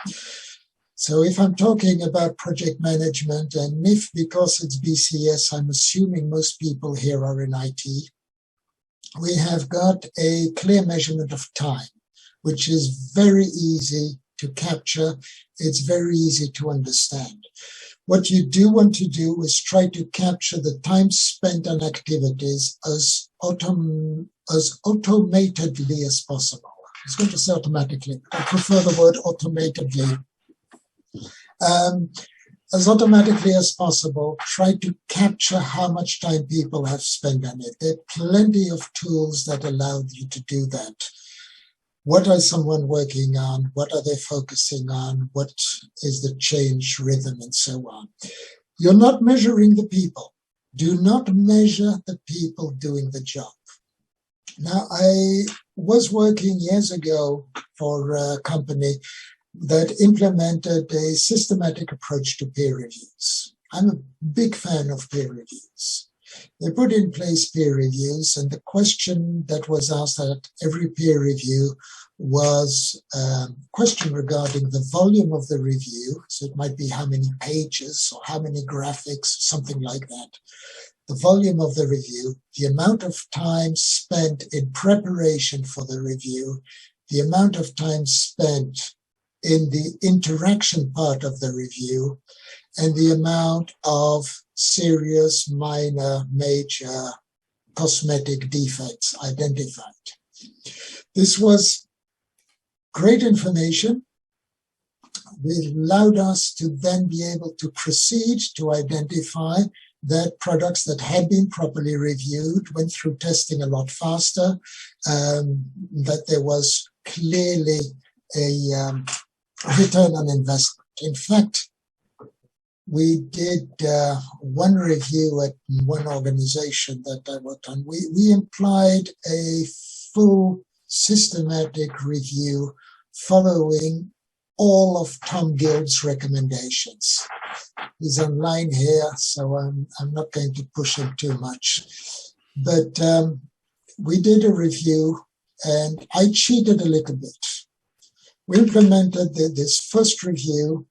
So if I'm talking about project management, and if because it's BCS, I'm assuming most people here are in IT, we have got a clear measurement of time, which is very easy to capture. It's very easy to understand. What you do want to do is try to capture the time spent on activities as automatedly as possible. I was going to say automatically. I prefer the word automatedly. As automatically as possible, try to capture how much time people have spent on it. There are plenty of tools that allow you to do that. What is someone working on? What are they focusing on? What is the change rhythm and so on? You're not measuring the people. Do not measure the people doing the job. Now, I was working years ago for a company that implemented a systematic approach to peer reviews. I'm a big fan of peer reviews. They put in place peer reviews, and the question that was asked at every peer review was a question regarding the volume of the review. So it might be how many pages or how many graphics, something like that. The volume of the review, the amount of time spent in preparation for the review, the amount of time spent in the interaction part of the review and the amount of serious, minor, major cosmetic defects identified. This was great information. It allowed us to then be able to proceed to identify that products that had been properly reviewed went through testing a lot faster, that there was clearly a return on investment. In fact, we did one review at one organization that I worked on. We implied a full systematic review following all of Tom Gill's recommendations. He's online here, so I'm not going to push him too much. But we did a review, and I cheated a little bit. We implemented this first review,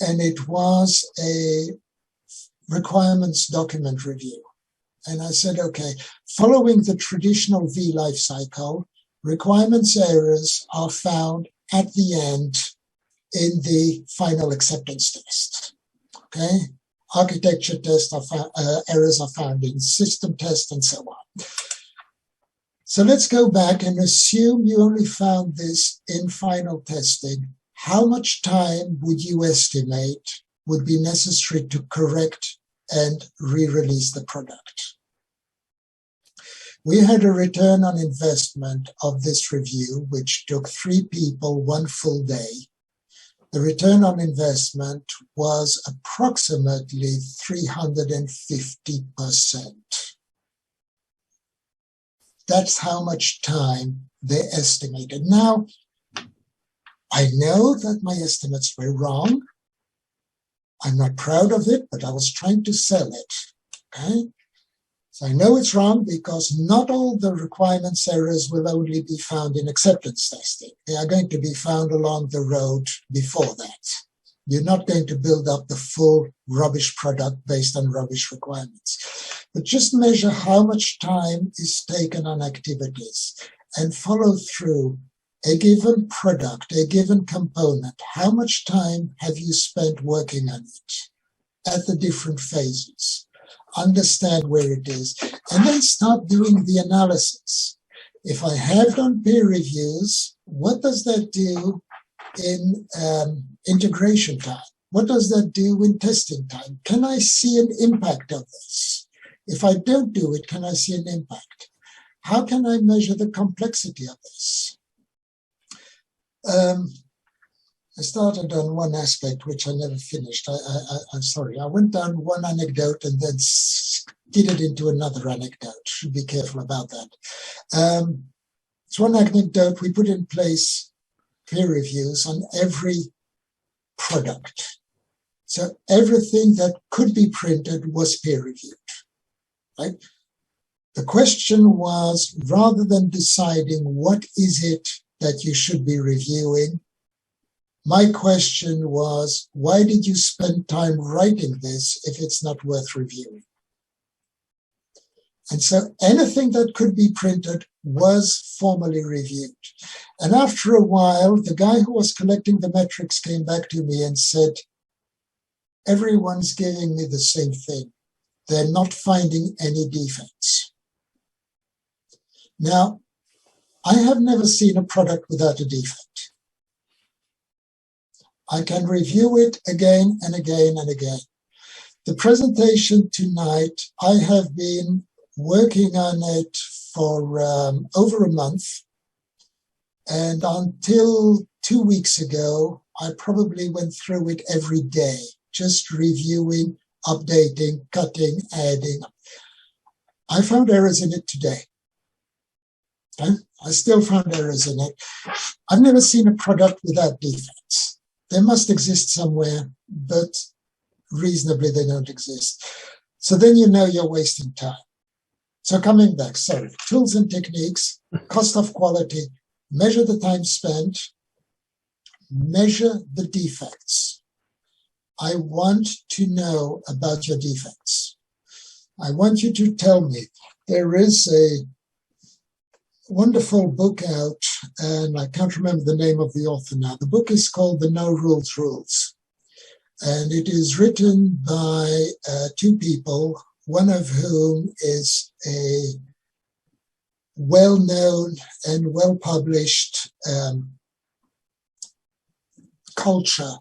and it was a requirements document review. And I said, okay, following the traditional V life cycle, requirements errors are found at the end in the final acceptance test. Okay, architecture test errors are found in system test and so on. So let's go back and assume you only found this in final testing. How much time would you estimate would be necessary to correct and re-release the product? We had a return on investment of this review, which took 3 people 1 full day. The return on investment was approximately 350%. That's how much time they estimated. Now, I know that my estimates were wrong. I'm not proud of it, but I was trying to sell it. Okay? So I know it's wrong because not all the requirements errors will only be found in acceptance testing. They are going to be found along the road before that. You're not going to build up the full rubbish product based on rubbish requirements. But just measure how much time is taken on activities and follow through a given product, a given component. How much time have you spent working on it at the different phases? Understand where it is, and then start doing the analysis. If I have done peer reviews, what does that do in integration time? What does that do in testing time? Can I see an impact of this? If I don't do it, can I see an impact? How can I measure the complexity of this? I started on one aspect, which I never finished. I'm sorry. I went down one anecdote and then skidded into another anecdote. Should be careful about that. It's one anecdote. We put in place peer reviews on every product. So everything that could be printed was peer reviewed, right? The question was, rather than deciding what is it that you should be reviewing, my question was, why did you spend time writing this if it's not worth reviewing? And so anything that could be printed was formally reviewed. And after a while, the guy who was collecting the metrics came back to me and said, everyone's giving me the same thing. They're not finding any defects. Now, I have never seen a product without a defect. I can review it again and again and again. The presentation tonight, I have been working on it for over a month. And until 2 weeks ago, I probably went through it every day, just reviewing, updating, cutting, adding. I found errors in it today. Okay? I still found errors in it. I've never seen a product without defects. They must exist somewhere, but reasonably they don't exist. So then you know you're wasting time. So coming back, tools and techniques, cost of quality, measure the time spent, measure the defects. I want to know about your defects. I want you to tell me there is wonderful book out, and I can't remember the name of the author now. The book is called The No Rules Rules, and it is written by two people, one of whom is a well-known and well-published culture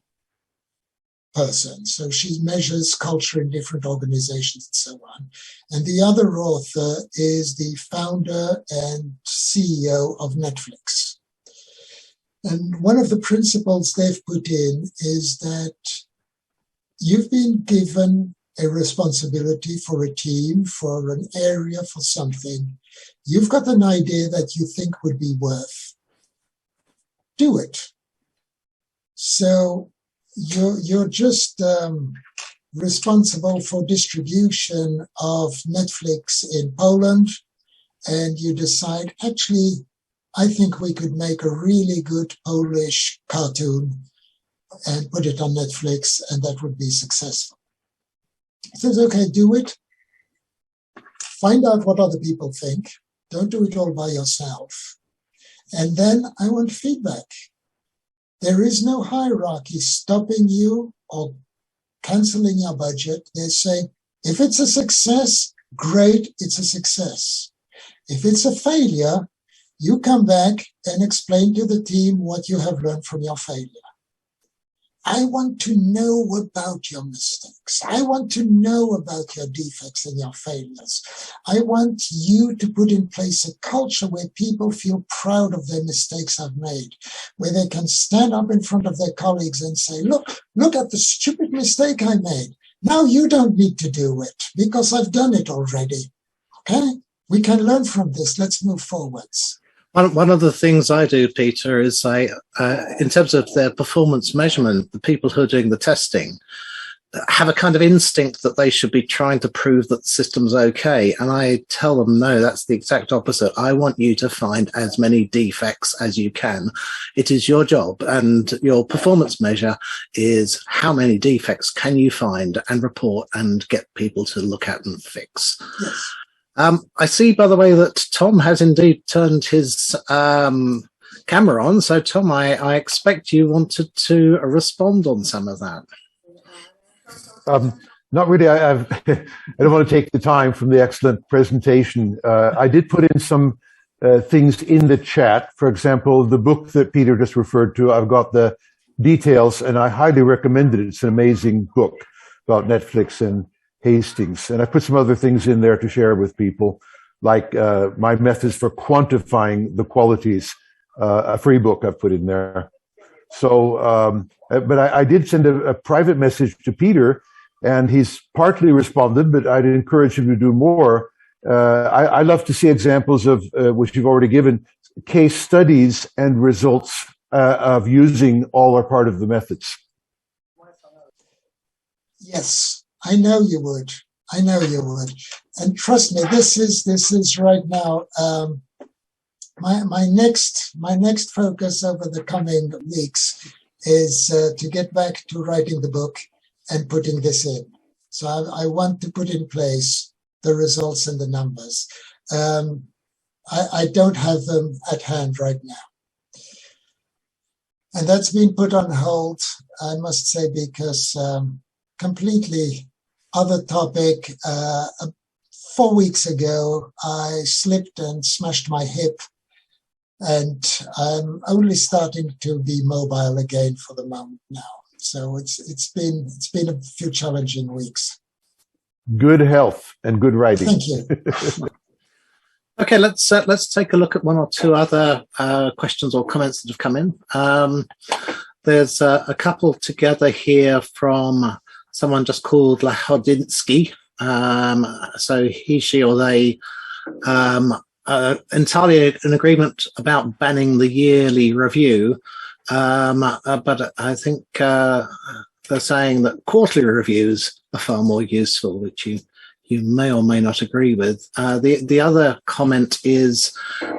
person. So she measures culture in different organizations and so on. And the other author is the founder and CEO of Netflix. And one of the principles they've put in is that you've been given a responsibility for a team, for an area, for something. You've got an idea that you think would be worth. Do it. So you're just responsible for distribution of Netflix in Poland, and you decide, actually, I think we could make a really good Polish cartoon and put it on Netflix, and that would be successful. He says, okay, do it. Find out what other people think. Don't do it all by yourself. And then I want feedback. There is no hierarchy stopping you or canceling your budget. They say, if it's a success, great, it's a success. If it's a failure, you come back and explain to the team what you have learned from your failure. I want to know about your mistakes. I want to know about your defects and your failures. I want you to put in place a culture where people feel proud of their mistakes I've made, where they can stand up in front of their colleagues and say, look at the stupid mistake I made. Now you don't need to do it because I've done it already. Okay? We can learn from this. Let's move forwards. One of the things I do, Peter, is in terms of their performance measurement, the people who are doing the testing have a kind of instinct that they should be trying to prove that the system's okay. And I tell them, no, that's the exact opposite. I want you to find as many defects as you can. It is your job, and your performance measure is how many defects can you find and report and get people to look at and fix. Yes. I see, by the way, that Tom has indeed turned his camera on. So, Tom, I expect you wanted to respond on some of that. Not really. I don't want to take the time from the excellent presentation. I did put in some things in the chat. For example, the book that Peter just referred to, I've got the details, and I highly recommend it. It's an amazing book about Netflix and Hastings. And I put some other things in there to share with people, like my methods for quantifying the qualities, a free book I've put in there. So, but I did send a private message to Peter, and he's partly responded, but I'd encourage him to do more. I love to see examples of, which you've already given, case studies and results of using all or part of the methods. Yes. I know you would. I know you would. And trust me, this is right now my next focus over the coming weeks is to get back to writing the book and putting this in. So I want to put in place the results and the numbers. I don't have them at hand right now. And that's been put on hold, I must say, because completely other topic. 4 weeks ago, I slipped and smashed my hip, and I'm only starting to be mobile again for the moment now. So it's been a few challenging weeks. Good health and good writing. Thank you. Okay, let's take a look at one or two other questions or comments that have come in. There's a couple together here from someone just called Lahodinsky. So he, she, or they entirely in agreement about banning the yearly review. But I think they're saying that quarterly reviews are far more useful, which you may or may not agree with. The other comment is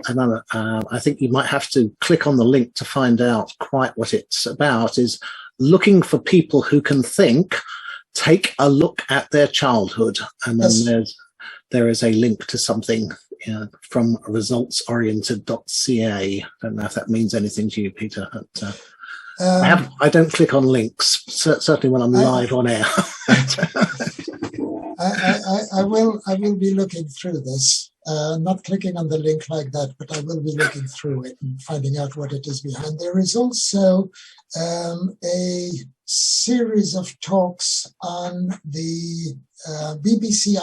another, I think you might have to click on the link to find out quite what it's about, is looking for people who can think. Take a look at their childhood, and then there is a link to something from resultsoriented.ca. Don't know if that means anything to you, Peter. But, I don't click on links, certainly when I'm live on air. I will be looking through this. Not clicking on the link like that, but I will be looking through it and finding out what it is behind. There is also a series of talks on the BBC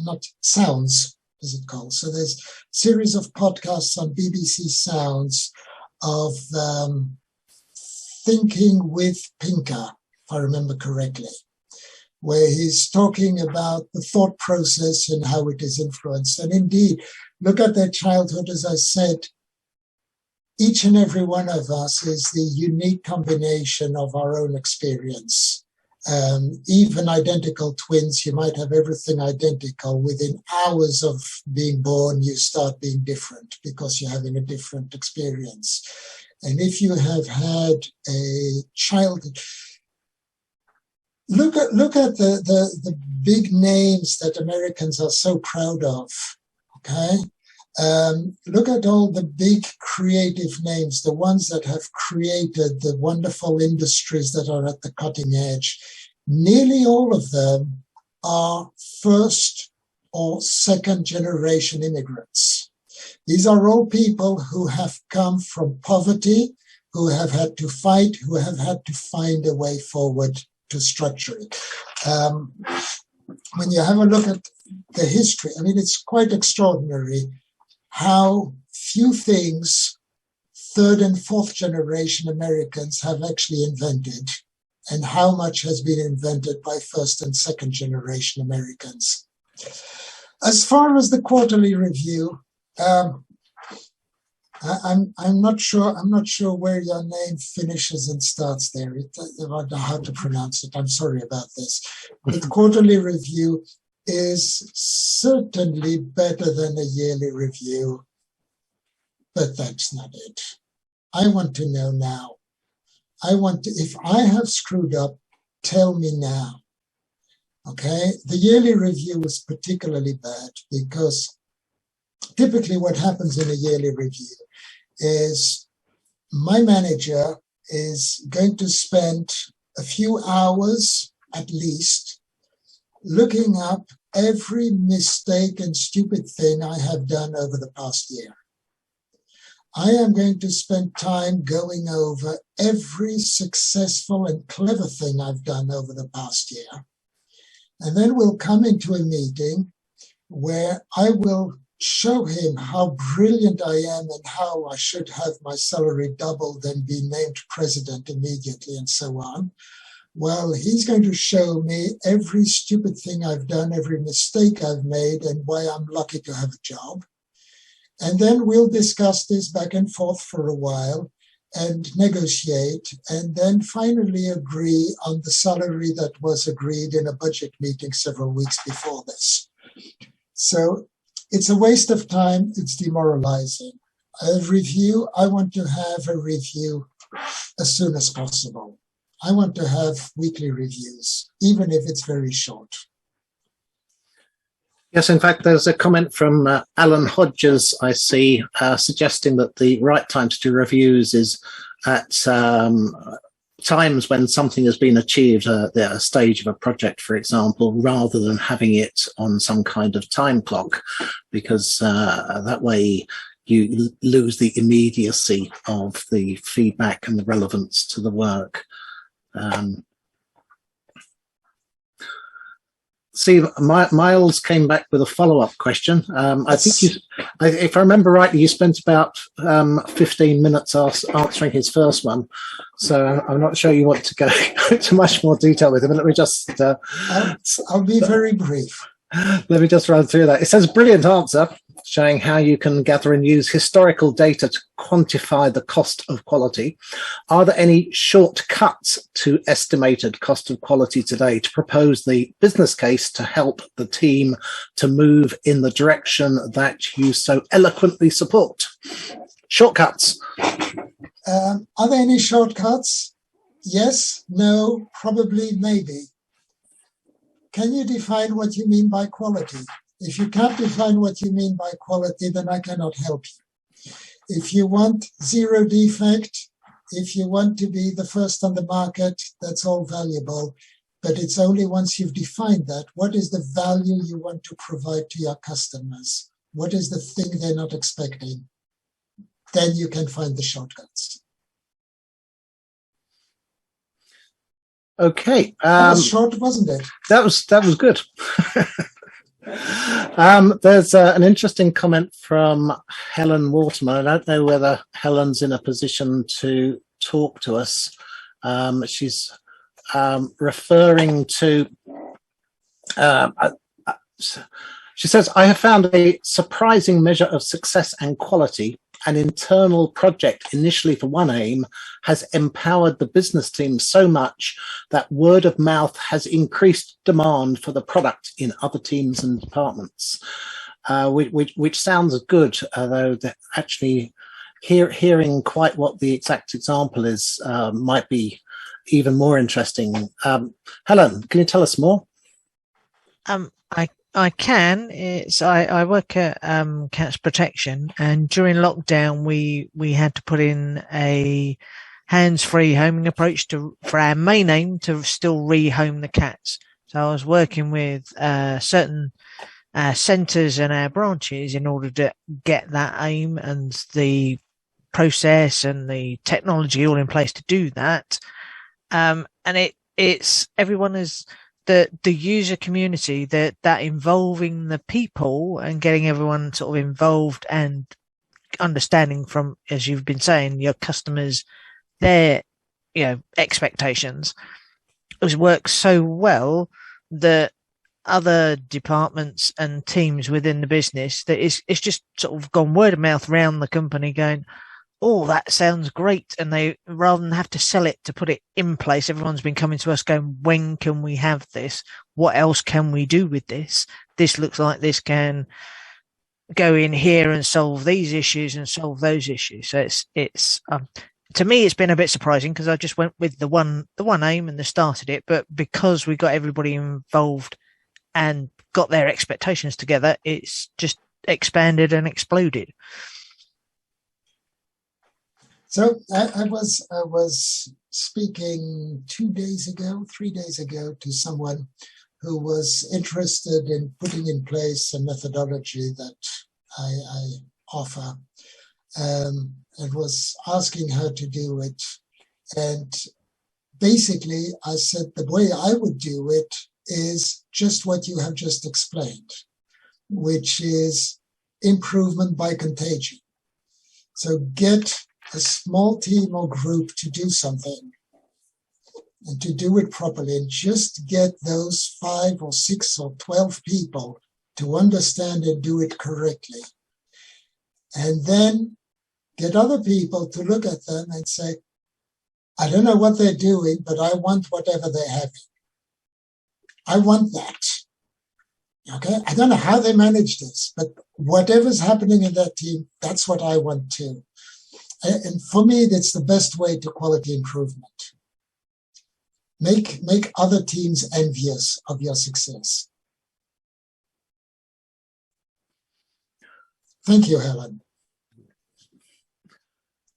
not Sounds, is it called? So there's a series of podcasts on BBC Sounds of Thinking with Pinker, if I remember correctly, where he's talking about the thought process and how it is influenced. And indeed, look at their childhood. As I said, each and every one of us is the unique combination of our own experience. Even identical twins, you might have everything identical. Within hours of being born, you start being different because you're having a different experience. And if you have had a child, look at the big names that Americans are so proud of, okay? Look at all the big creative names, the ones that have created the wonderful industries that are at the cutting edge. Nearly all of them are first or second generation immigrants. These are all people who have come from poverty, who have had to fight, who have had to find a way forward to structure it. When you have a look at the history, I mean, it's quite extraordinary how few things third and fourth generation Americans have actually invented, and how much has been invented by first and second generation Americans. As far as the quarterly review, I'm not sure where your name finishes and starts there. I don't know how to pronounce it. I'm sorry about this. But the quarterly review is certainly better than a yearly review, but that's not it. I want to know now. If I have screwed up, tell me now. Okay? The yearly review is particularly bad because typically what happens in a yearly review is my manager is going to spend a few hours at least looking up every mistake and stupid thing I have done over the past year. I am going to spend time going over every successful and clever thing I've done over the past year. And then we'll come into a meeting where I will show him how brilliant I am and how I should have my salary doubled and be named president immediately and so on. Well, he's going to show me every stupid thing I've done, every mistake I've made, and why I'm lucky to have a job. And then we'll discuss this back and forth for a while and negotiate, and then finally agree on the salary that was agreed in a budget meeting several weeks before this. So it's a waste of time. It's demoralizing. A review, I want to have a review as soon as possible. I want to have weekly reviews, even if it's very short. Yes, in fact, there's a comment from Alan Hodges, I see, suggesting that the right time to do reviews is at times when something has been achieved, a stage of a project, for example, rather than having it on some kind of time clock, because that way you lose the immediacy of the feedback and the relevance to the work. See, Miles came back with a follow-up question. I think if I remember rightly, you spent about 15 minutes answering his first one. So I'm not sure you want to go into much more detail with him. Let me just... I'll be very brief. Let me just run through that. It says, brilliant answer, showing how you can gather and use historical data to quantify the cost of quality. Are there any shortcuts to estimated cost of quality today to propose the business case to help the team to move in the direction that you so eloquently support? Shortcuts. Are there any shortcuts? Yes, no, probably, maybe. Can you define what you mean by quality? If you can't define what you mean by quality, then I cannot help you. If you want zero defect, if you want to be the first on the market, that's all valuable. But it's only once you've defined that, what is the value you want to provide to your customers? What is the thing they're not expecting? Then you can find the shortcuts. Okay. That was short, wasn't it? That was good. There's an interesting comment from Helen Waterman. I don't know whether Helen's in a position to talk to us. She's referring to, she says, I have found a surprising measure of success and quality. An internal project initially for one aim has empowered the business team so much that word of mouth has increased demand for the product in other teams and departments, which sounds good, although actually hearing quite what the exact example is might be even more interesting. Helen, can you tell us more? I can. I work at Cats Protection, and during lockdown we had to put in a hands-free homing approach for our main aim to still rehome the cats. So I was working with certain centres and our branches in order to get that aim and the process and the technology all in place to do that. And it's everyone is the user community, that involving the people and getting everyone sort of involved and understanding from, as you've been saying, your customers, their expectations, has worked so well that other departments and teams within the business, that it's just sort of gone word of mouth around the company going, oh, that sounds great. And they, rather than have to sell it to put it in place, everyone's been coming to us going, when can we have this? What else can we do with this? This looks like this can go in here and solve these issues and solve those issues. So it's to me, it's been a bit surprising because I just went with the one aim and they started it. But because we got everybody involved and got their expectations together, it's just expanded and exploded. So I was speaking 3 days ago to someone who was interested in putting in place a methodology that I offer, and was asking how to do it. And basically I said the way I would do it is just what you have just explained, which is improvement by contagion. So get a small team or group to do something and to do it properly, and just get those 5 or 6 or 12 people to understand and do it correctly. And then get other people to look at them and say, I don't know what they're doing, but I want whatever they're having. I want that. Okay? I don't know how they manage this, but whatever's happening in that team, that's what I want too. And for me, that's the best way to quality improvement. Make other teams envious of your success. Thank you, Helen.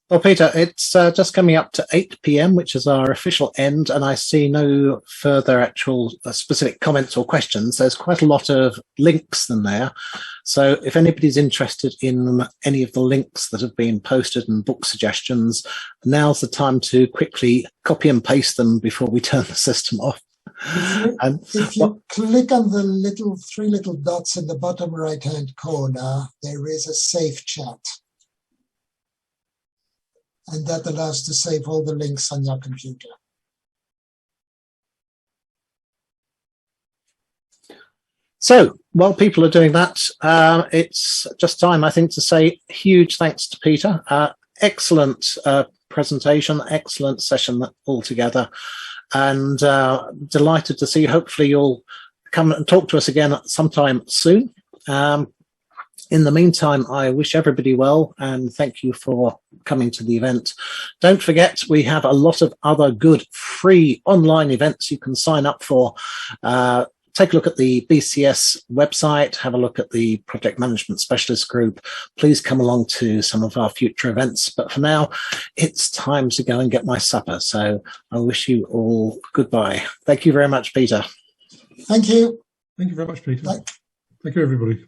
Well, Peter, it's just coming up to 8 p.m., which is our official end, and I see no further actual specific comments or questions. There's quite a lot of links in there. So if anybody's interested in any of the links that have been posted and book suggestions, now's the time to quickly copy and paste them before we turn the system off. If you click on the 3 little dots in the bottom right-hand corner, there is a save chat. And that allows to save all the links on your computer. So while people are doing that, it's just time, I think, to say huge thanks to Peter. Excellent presentation, excellent session altogether, and delighted to see. Hopefully you'll come and talk to us again sometime soon. In the meantime, I wish everybody well and thank you for coming to the event. Don't forget, we have a lot of other good free online events you can sign up for. take a look at the BCS website, have a look at the Project Management Specialist Group. Please come along to some of our future events. But for now, it's time to go and get my supper. So I wish you all goodbye. Thank you very much, Peter. Thank you. Thank you very much, Peter. Bye. Thank you, everybody.